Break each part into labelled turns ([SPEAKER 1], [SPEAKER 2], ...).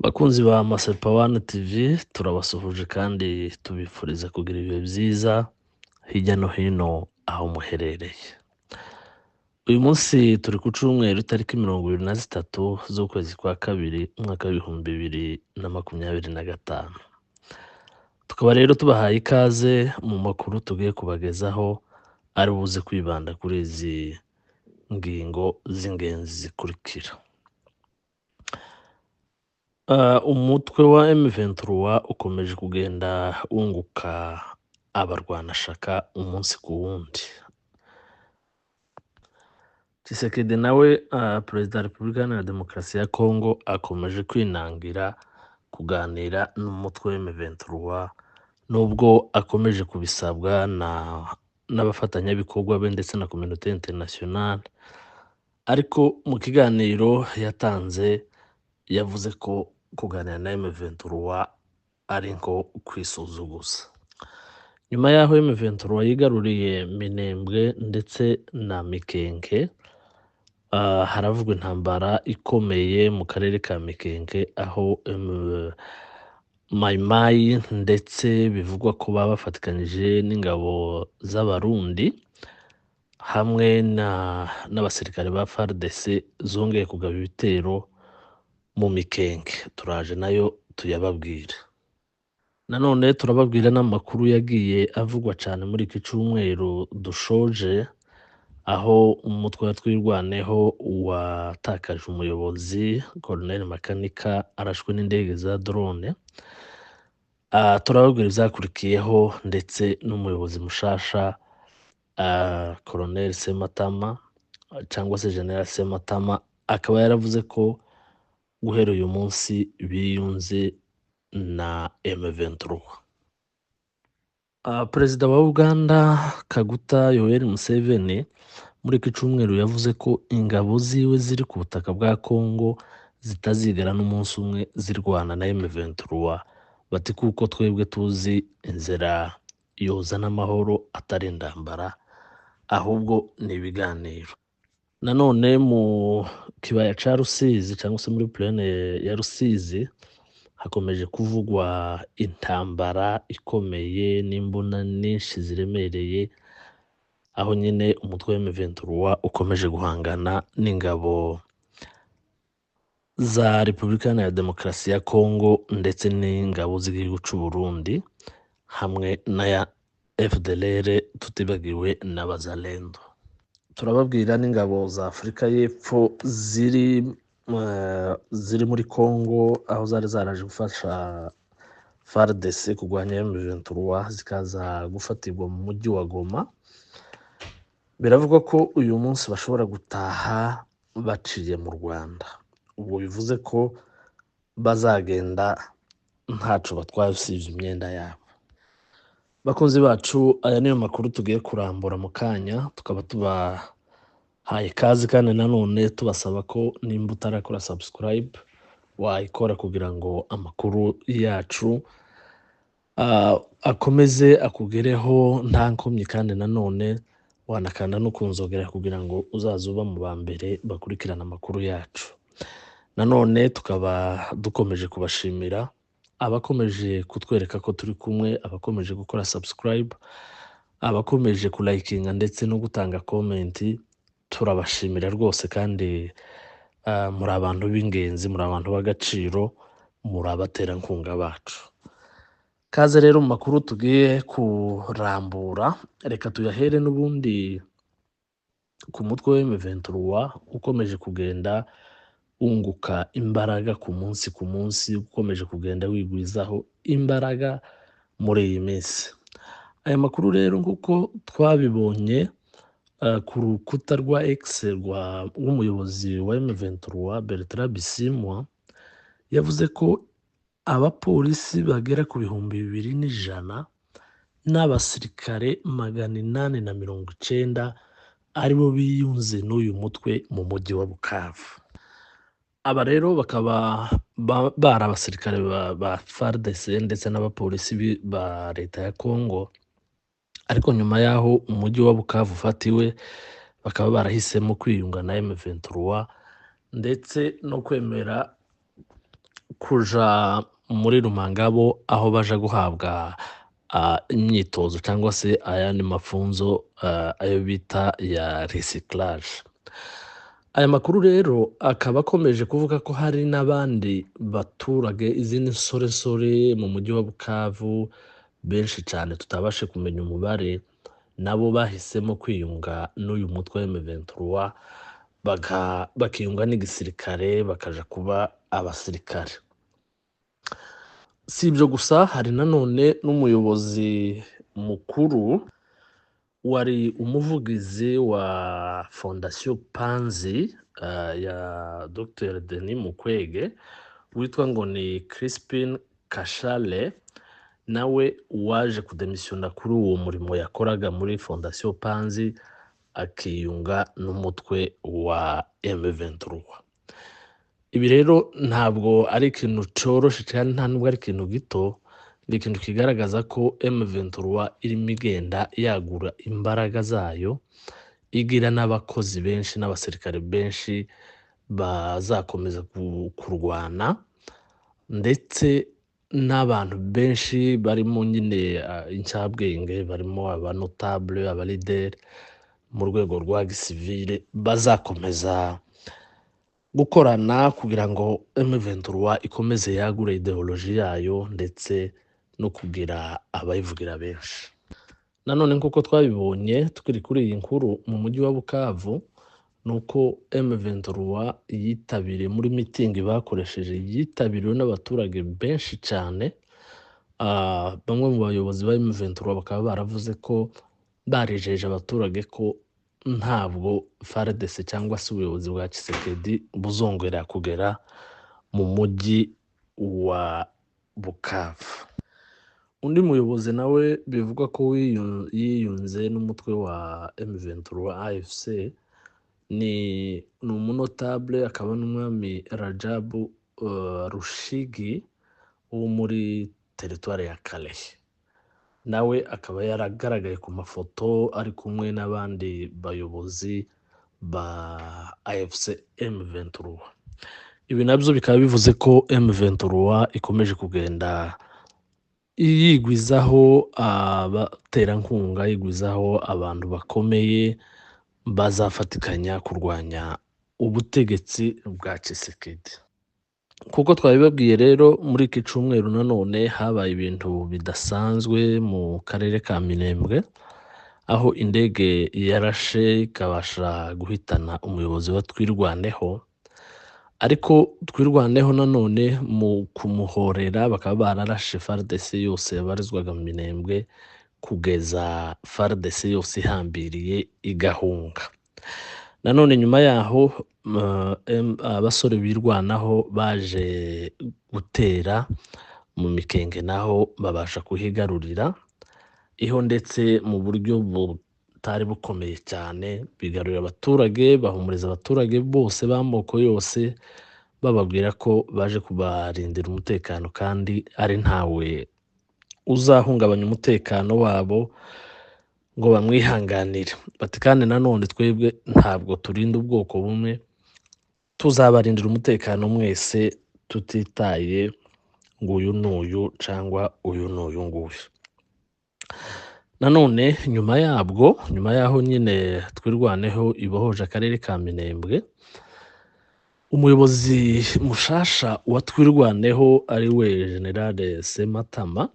[SPEAKER 1] Bakunzi ba Masepa One TV turabasuhuje kandi tubifuriza kugira ibihe byiza hirya no hino aho muherereye. Uyu munsi turi ku cyumweru itariki 23 z'ukwezi kwa kabiri umwaka w'2025. Tukaba rero tubahaye ikaze mu makuru tugiye kubagezaho ari buze kwibanda kuri izi ngingo z'ingenzi zikurikira. Umutwe wa M23 ukomeje kugenda wunguka abarwanashaka umunsi ku wundi. Tshisekedi nawe perezida wa Repubulika Iharanira Demokarasi ya Kongo akomeje kwinangira kuganira n'umutwe wa M23 nubwo akomeje kubisabwa n'abafatanyabikorwa be ndetse na communauté internationale, ariko mu kiganiro yatanze yavuze ko kuganira na M23 ari nko kwisuzuguza. Nyuma y'aho M23 yigaruriye Minembwe ndetse na Mikenke, haravugwa intambara ikomeye mu karere ka Mikenke aho Mai Mai ndetse bivugwa ko baba bafatikanyije n'ingabo z'abarundi hamwe n'abasirikare ba FARDC zongeye kugaba ibitero mu Mikenke. Turaje nayo tuyababwira. Nanone turababwira n'amakuru yagiye avugwa cyane muri iki cyumweru dushoje, aho umutwe wa Twirwaneho watakaje umuyobozi Colonel Makanika arashwe n'indege za drone. Turababwira ibyakurikiyeho ndetse n'umuyobozi mushasha Colonel Sematama cyangwa se General Sematama akaba yaravuze ko guhera uyu munsi biyunze na M23. Perezida wa Uganda Kaguta Yoweri Museveni muri iki cyumweru yavuze ko ingabo ziwe ziri ku butaka bwa Kongo zitazigera n'umunsi umwe zirwana na M23, bati kuko twebwe tuzi inzira yozana amahoro atari intambara ahubwo ni ibiganiro. Nanone mu kibaya ca Rusizi cyangwa se muri plaine ya Rusizi hakomeje kuvugwa intambara ikomeye n'imbunda nyinshi ziremereye, aho nyine umutwe wa M23 ukomeje guhangana n'ingabo za Repubulika Iharanira Demokarasi ya Kongo ndetse n'ingabo z'igihugu cy'u Burundi hamwe n'aya FDLR, tutibagiwe n'abazalendo. Turababwira n'ingabo za Afurika y'Epfo ziri muri Kongo aho zari zaraje gufasha FARDC kurwanya M23 zikaza gufatirwa mu mujyi wa Goma. Biravugwa ko uyu munsi bashobora gutaha baciye mu Rwanda. Ubwo bivuze ko bazagenda ntaco batwaye usibye imyenda yabo. Bakunzi bacu, aya niyo makuru tugiye kurambura mu kanya, tukaba tubahaye ikaze kandi nanone tubasaba ko nimba utarakora subscribe wayikora kugira ngo amakuru yacu akomeze akugereho nta nkomyi, kandi nanone wanakanda no kunzogera kugira ngo uzaze uba mu ba mbere bakurikirana amakuru yacu. Nanone tukaba dukomeje kubashimira abakomeje kutwereka ko turi kumwe, abakomeje gukora subscribe, abakomeje kulikinga ndetse no gutanga comment. Turabashimira rwose kandi muri abantu b'ingenzi, muri abantu b'agaciro, muri abaterankunga bacu. Kaze rero mu makuru tugiye kurambura, reka tuyahere n'ubundi ku mutwe wa M23 ukomeje kugenda unguka imbaraga ku munsi, ukomeje kugenda wigwizaho imbaraga muri iyi minsi. Aya makuru rero nk'uko twabibonye ku rukuta rwa X rw'umuyobozi wa M23 Bertrand Bisimwa, yavuze ko abapolisi bagera ku 2,100 n'abasirikare 890 aribo biyunze n'uyu mutwe mu mujyi wa Bukavu. Aba rero bakaba bari abasirikare ba FARDC ndetse n'abapolisi ba leta ya Kongo, ariko nyuma y'aho umujyi wa Bukavu ufatiwe bakaba barahisemo kwiyunga na M23 ndetse no kwemera kuja muri Rumangabo aho baja guhabwa imyitozo cyangwa se ayandi mafunzo ayo bita ya recyclage. Aya makuru rero akaba akomeje kuvuga ko hari n'abandi baturage, izindi nsoresore mu mujyi wa Bukavu benshi cyane tutabashe kumenya umubare, nabo bahisemo kwiyunga n'uyu mutwe wa M23 bakiyunga n'igisirikare bakaja kuba abasirikare. Si ibyo gusa, hari nanone n'umuyobozi mukuru wari umuvugizi wa Fondation Panzi ya Dr Denis Mukwege witwa ngo ni Crispin Kashale, nawe waje kudemisiona kuri uwo murimo yakoraga muri Fondation Panzi akiyunga n'umutwe wa M23. Ibi rero ntabwo ari ikintu coroshe cyane, nta nubwo ari ikintu gito, ni ikintu kigaragaza ko M23 irimo igenda yagura imbaraga zayo, igira n'abakozi benshi n'abasirikare benshi bazakomeza kurwana, ndetse n'abantu benshi barimo nyine incabwenge, barimo abanotable, abalideri mu rwego rwa gisivile bazakomeza gukorana kugira ngo M23 ikomeze yagure ideoloji yayo ndetse no kugira abayivugira benshi. Nanone nk'uko twabibonye tukiri kuri iyi nkuru mu mujyi wa Bukavu, nuko M23 yitabiriye muri mitingi bakoresheje, yitabiriwe n'abaturage benshi cyane. Bamwe mu bayobozi ba M23 bakaba baravuze ko barijeje abaturage ko ntabwo FARDC cyangwa se ubuyobozi bwa Tshisekedi buzongera kugera mu mujyi wa Bukavu. Undi muyobozi nawe bivugwa ko yiyunze n'umutwe wa M23 AFC ni umunotable, akaba n'umwami Rajabu Rushigi wo muri teritwari ya Kalehe. Nawe akaba yaragaragaye ku mafoto ari kumwe n'abandi bayobozi ba AFC M23. Ibi nabyo bikaba bivuze ko M23 ikomeje kugenda yigwizaho abaterankunga, yigwizaho abantu bakomeye bazafatikanya kurwanya ubutegetsi bwa Tshisekedi. Kuko twabibabwiye rero, muri iki cyumweru nanone habaye ibintu bidasanzwe mu karere ka Minembwe, aho indege yarashe ikabasha guhitana umuyobozi wa Twirwaneho. Ariko Twirwaneho nanone mu kumuhorera bakaba bararashe FARDC yose yabarizwaga mu Minembwe kugeza FARDC yose ihambiriye igahunga. Nanone nyuma yaho abasore birwanaho baje gutera mu Mikenge, naho babasha kuhigarurira iho, ndetse mu buryo butari bukomeye cyane, bigarurira abaturage, bahumuriza abaturage bose b'amoko yose, bababwira ko baje kubarindira umutekano kandi ari ntawe uzahungabanya umutekano wabo ngo bamwihanganire. Bati kandi nanone twebwe ntabwo turinda ubwoko bumwe, tuzabarindira umutekano mwese tutitaye ngo uyu n'uyu cyangwa uyu n'uyu nguyu. Nanone nyuma yaho nyine Twirwaneho ibohoje akarere ka Minembwe, umuyobozi mushasha wa Twirwaneho ari we General Sematama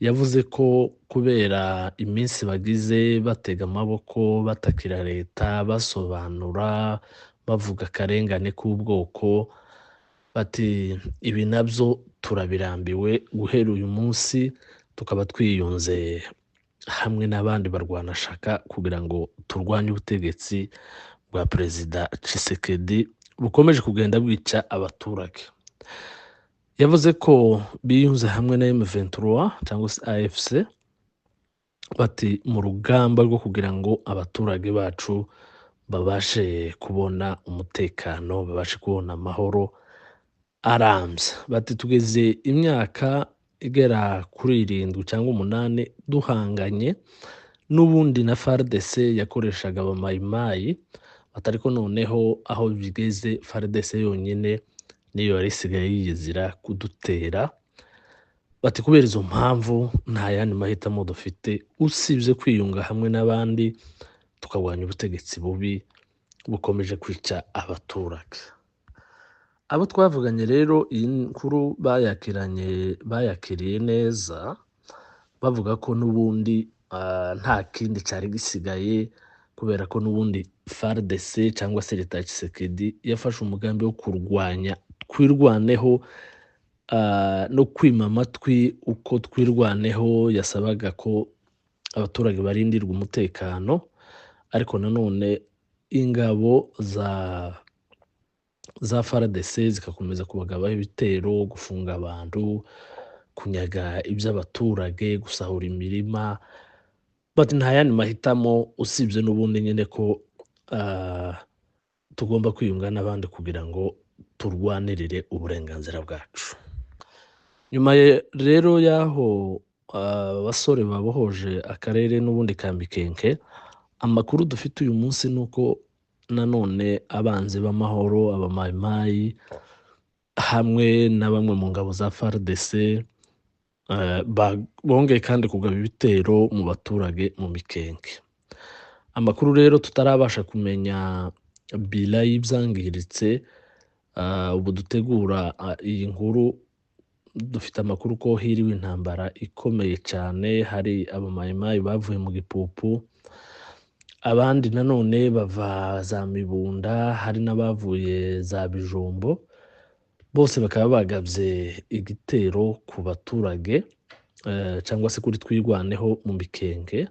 [SPEAKER 1] yavuze ko kubera iminsi bagize batega amaboko, batakira leta, basobanura, bavuga akarengane k'ubwoko, bati ibi nabyo turabirambiwe, guhera uyu munsi tukaba twiyunze hamwe n'abandi barwanashaka kugira ngo turwanye ubutegetsi bwa Perezida Tshisekedi bukomeje kugenda bwica abaturage. Yavuze ko biyunze hamwe na M23 cyangwa se AFC, bati mu rugamba rwo kugira ngo abaturage bacu babashe kubona umutekano, babashe kubona amahoro arambye. Bati tugeze imyaka igera kuri 7 cyangwa 8 duhanganye n'ubundi na FARDC yakoreshaga abamayimayi, batariko noneho aho bigeze FARDC yonyine niyo yari isigaye yiyizira kudutera, bati kubera izo mpamvu nta yandi mahitamo dufite usibye kwiyunga hamwe n'abandi tukarwanya ubutegetsi bubi bukomeje kwica abaturage. Abo twavuganye rero iyi nkuru bayakiriye neza, bavuga ko n'ubundi nta kindi cyari gisigaye, kubera ko n'ubundi FARDC cyangwa se leta ya Tshisekedi yafashe umugambi wo kurwanya twirwaneho, no kwima amatwi uko twirwaneho yasabaga ko abaturage barindirwa umutekano, ariko nanone ingabo za FARDC zikakomeza kubagabaho ibitero, gufunga abantu, kunyaga iby'abaturage, gusahura imirima. Bati nta yandi mahitamo usibye n'ubundi nyine ko tugomba kwiyunga n'abandi kugira ngo turwanirire uburenganzira bwacu. Nyuma rero y'aho abasore babohoje akarere n'ubundi ka Mikenke, amakuru dufite uyu munsi ni uko nanone abanzi b'amahoro, abamayimayi hamwe na bamwe mu ngabo za FARDC bongeye kandi kugaba ibitero mu baturage mu Mikenke. Amakuru rero tutarabasha kumenya bila y'ibyangiritse, ubu dutegura iyi nkuru dufite amakuru ko hiriwe intambara ikomeye cyane, hari abamayimayi bavuye mu Gipupu, abandi nanone bava za Mibunda, hari n'abavuye za Bijombo, bose bakaba bagabye igitero ku baturage cyangwa se kuri twirwaneho mu Mikenke.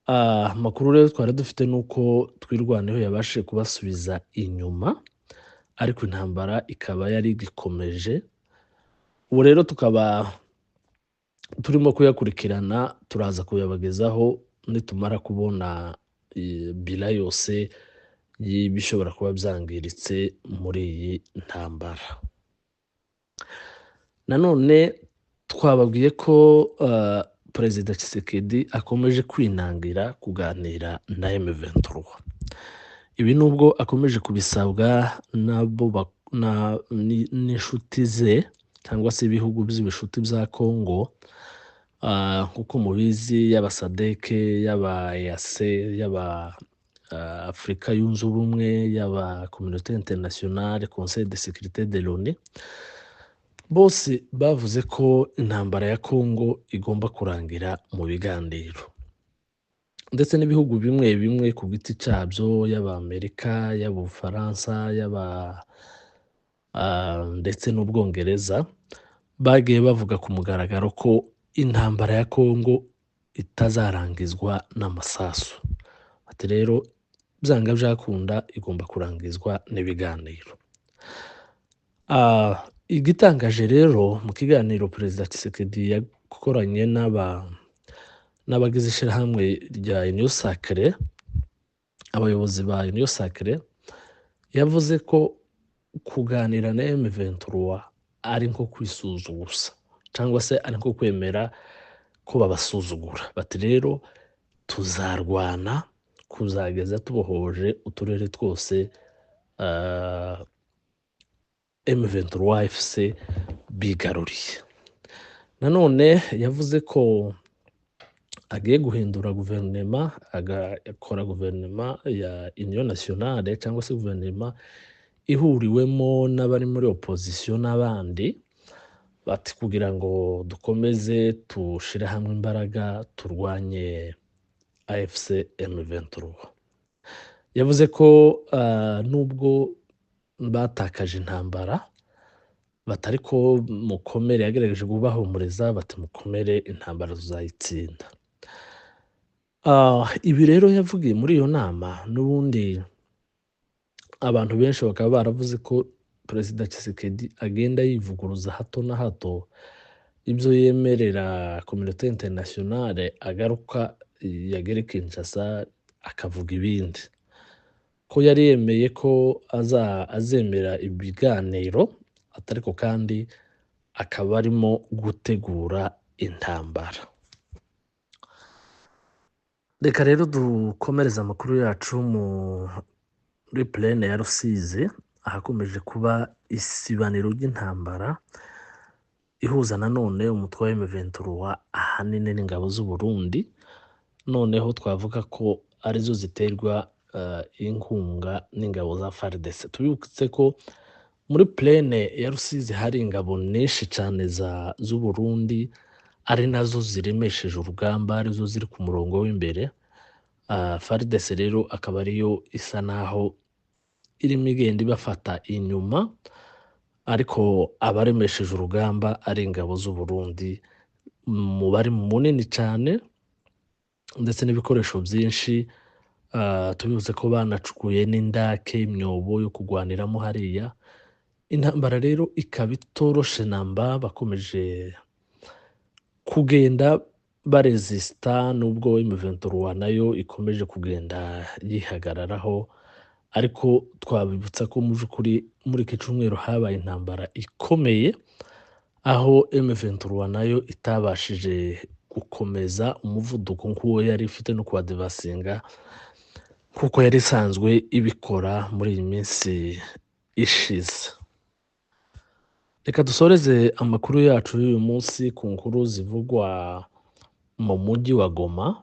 [SPEAKER 1] Amakuru rero twari dufite nuko twirwaneho yabashije kubasubiza inyuma, ariko intambara ikaba yari igikomeje. Ubu rero tukaba turimo kuyakurikirana, turaza kuyabagezaho nitumara kubona bila yose y'ibishobora kuba byangiritse muri iyi ntambara. Nanone twababwiye ko Perezida Tshisekedi akomeje kwinangira kuganira na M23. Ibi nubwo akomeje kubisabwa n'inshuti ze cyangwa se ibihugu by'ibishuti bya Congo, nk'uko mubizi, yaba SADC, yaba EAC, yaba Afurika yunze ubumwe, yaba Communauté Internationale, Conseil de Sécurité de l'ONU, bose bavuze ko intambara ya Congo igomba kurangira mu biganiro. Ndetse n'ibihugu bimwe bimwe ku giti cyabyo, yaba Amerika, yaba Ubufaransa, yaba ndetse n'Ubwongereza, bagiye bavuga ku mugaragaro ko intambara ya Congo itazarangizwa n'amasasu. Ati rero byanga byakunda igomba kurangizwa n'ibiganiro. Igitangaje rero mu kiganiro Perezida Tshisekedi yakoranye n'abagize ishyirahamwe rya Union Sacrée, abayobozi ba Union Sacrée, yavuze ko kuganira na M23 ari nko kwisuzuguza cyangwa se ari nko kwemera ko babasuzugura. Bati rero tuzarwana kuzageza tubohoje uturere twose M23 FC bigaruriye. Nanone yavuze ko agiye guhindura guverinoma, agakora guverinoma ya Union Nationale cyangwa se guverinoma ihuriwemo n'abari muri opposition n'abandi, bati kugira ngo dukomeze tushire hamwe imbaraga turwanye AFC M23. Yavuze ko nubwo batakaje intambara, batari ko mukomere, yagerageje kubahumuriza, bati mukomere, intambara tuzayitsinda. Ibi rero yavugiye muri iyo nama, n'ubundi abantu benshi bakaba baravuze ko Perezida Tshisekedi agenda yivuguruza hato na hato ibyo yemerera Communauté Internationale, agaruka yagera Kinshasa akavuga ibindi, ko yari yemeye ko azemera ibiganiro, atariko kandi akaba arimo gutegura intambara. Reka rero dukomereza amakuru yacu muri plane ya Rusizi, ahakomeje kuba isibaniro ry'intambara ihuza nanone umutwe wa M23 ahanini n'ingabo z'u Burundi, noneho twavuga ko arizo ziterwa inkunga n'ingabo za FARDC. Tubibutse ko muri plene ya Rusizi hari ingabo nyinshi cyane z'u Burundi, ari nazo ziremesheje urugamba, arizo ziri ku murongo w'imbere. FARDC rero akaba ariyo isa naho irimo igenda ibafata inyuma, ariko abaremesheje urugamba ari ingabo z'u Burundi, umubare munini cyane ndetse n'ibikoresho byinshi. Tubibutse ko banacukuye n'indake, imyobo yo kugwaniramo hariya. Intambara rero ikaba itoroshe namba, bakomeje kugenda baresista nubwo M23 nayo ikomeje kugenda yihagararaho, ariko twabibutsa ko mu by'ukuri muri iki cyumweru habaye intambara ikomeye, aho M23 nayo itabashije gukomeza umuvuduko nk'uwo yari ifite no kubadevasinga kuko yari isanzwe ibikora muri iyi minsi ishize. Reka dusoreze amakuru yacu y'uyu munsi ku nkuru zivugwa mu mujyi wa Goma,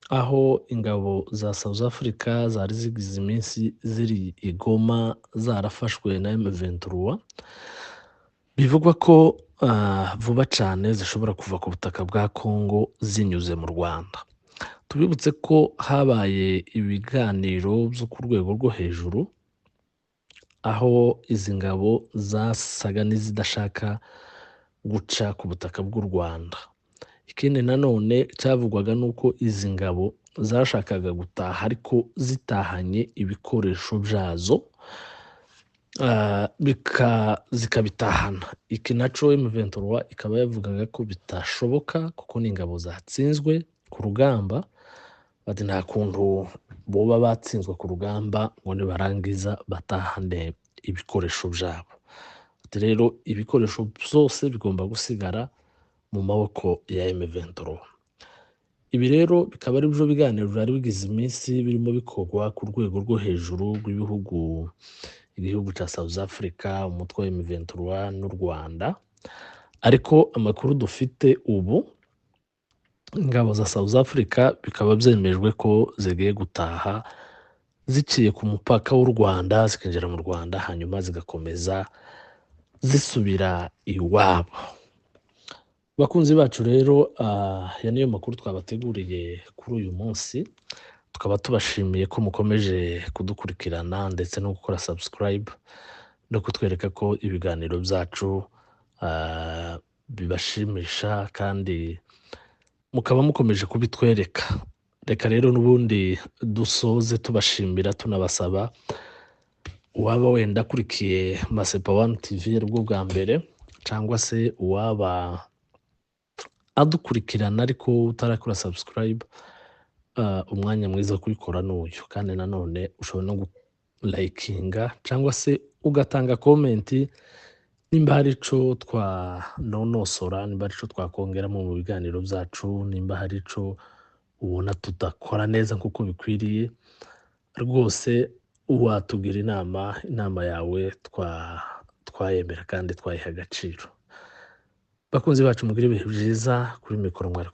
[SPEAKER 1] aho ingabo za South Africa zari zigize iminsi ziri i Goma zarafashwe na M23. Bivugwa ko vuba cyane zishobora kuva ku butaka bwa Congo zinyuze mu Rwanda. Tubibutse ko habaye ibiganiro byo ku rwego rwo hejuru, aho izi ngabo zasaga n'izidashaka guca ku butaka bw'u Rwanda. Ikindi nanone cyavugwaga nuko izi ngabo zashakaga gutaha ariko zitahanye ibikoresho byazo, zikabitahana. Iki naco M23 ikaba yavugaga ko bitashoboka kuko n'ingabo zatsinzwe ku rugamba, bati nta kuntu boba batsinzwe ku rugamba ngo nibarangiza batahane ibikoresho byabo. Ati rero ibikoresho byose bigomba gusigara mu maboko ya M23. Ibi rero bikaba ari byo biganiro byari bigize iminsi birimo bikorwa ku rwego rwo hejuru rw'ibihugu, igihugu cya South Africa, umutwe wa M23 n'u Rwanda. Ariko amakuru dufite ubu, ingabo za South Africa bikaba byemejwe ko zigiye gutaha ziciye ku mupaka w'u Rwanda, zikinjira mu Rwanda hanyuma zigakomeza zisubira iwabo. Bakunzi bacu rero, ya niyo makuru twabateguriye kuri uyu munsi. Tukaba tubashimiye ko mukomeje kudukurikirana ndetse no gukora subscribe no kutwereka ko ibiganiro byacu bibashimisha kandi mukaba mukomeje kubitwereka. Reka rero n'ubundi dusoze tubashimira tunabasaba, uwaba wenda akurikiye Masepa One TV aribwo bwa mbere, cyangwa se uwaba adukurikirana ariko utarakora subscribe, umwanya mwiza wo kubikora n'uyu. Kandi nanone ushobora no likinga cyangwa se ugatanga komenti nimba hari ico twanonosora, nimba hari ico twakongeramo mu biganiro byacu, nimba hari ico ubona tudakora neza kuko bikwiriye. Rwose watubwira inama yawe twayemera kandi twayiha agaciro. Bakunzi bacu mugire ibihe byiza. Kuri mikoro mwari